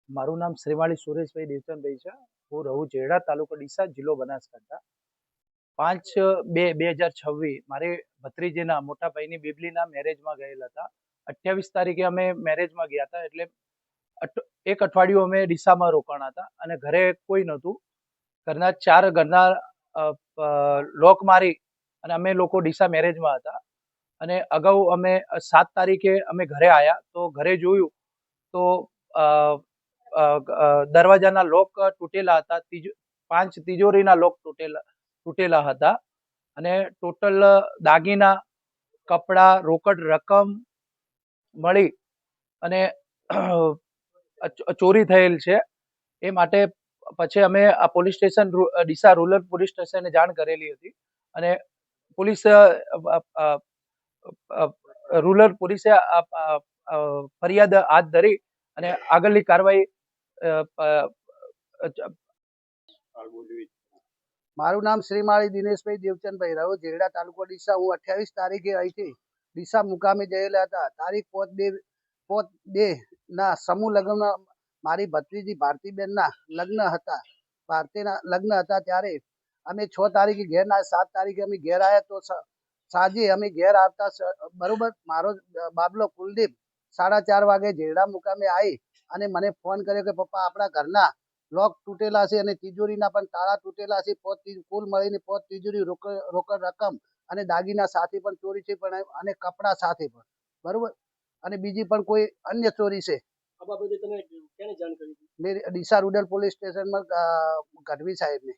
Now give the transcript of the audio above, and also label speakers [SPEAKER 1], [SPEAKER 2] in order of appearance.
[SPEAKER 1] મારું નામ શ્રીમાળી સુરેશભાઈ દેવચંદભાઈ છે. હું રહું જેડા, તાલુકો ડીસા, જિલ્લો બનાસકાંઠા. 5/2/2026 મારી ભત્રીજીના મોટા ભાઈની બેબલીના મેરેજમાં ગયેલા હતા. 28 તારીખે અમે મેરેજમાં ગયા હતા. એટલે એક અઠવાડિયું અમે ડીસામાં રોકાણા હતા અને ઘરે કોઈ નહોતું. ઘરના લોક મારી અને અમે લોકો ડીસા મેરેજમાં હતા. અને અગાઉ અમે 7 તારીખે અમે ઘરે આવ્યા તો ઘરે જોયું તો દરવાજાના લોક તૂટેલા હતા. 5 તિજોરીના લોક તૂટેલા હતા અને ટોટલ દાગીના, કપડા, રોકડ રકમ મળી અને ચોરી થયેલ છે. એ માટે પછી અમે આ police station Deesa rural police સ્ટેશને જાણ કરેલી હતી અને પોલીસ રૂરલ પોલીસે ફરિયાદ હાથ ધરી અને આગળની કાર્યવાહી.
[SPEAKER 2] મારું નામ શ્રીમાળી દિનેશભાઈ દેવચંદભાઈ, રહું જેડા, તાલુકો ડીસા. હું 28 તારીખે અહીંથી ડીસા મુકામે ગયેલા હતા. તારીખ 5/2 ના સમૂહ લગ્ન મારી ભત્રીજી ભારતીબેનના લગ્ન હતા. ભારતીના લગ્ન હતા ત્યારે અમે 6 તારીખે ઘેર ના 7 તારીખે અમે ઘેર આવ્યા. તો સાંજે અમે ઘેર આવતા બરોબર મારો બાબલો કુલદીપ 4:30 વાગે જેડા મુકામે આવી અને મને ફોન કર્યો કે પપ્પા આપણા ઘરના લોક તૂટેલા છે અને તિજોરીના પણ તાળા તૂટેલા છે. કુલ મળીને 5 તિજોરી રોકડ રકમ અને દાગીના સાથે પણ ચોરી છે, પણ અને કપડા સાથે પણ બરોબર. અને બીજી પણ કોઈ અન્ય ચોરી છે. મેં ડીસા રૂરલ પોલીસ સ્ટેશનમાં ગઢવી સાહેબને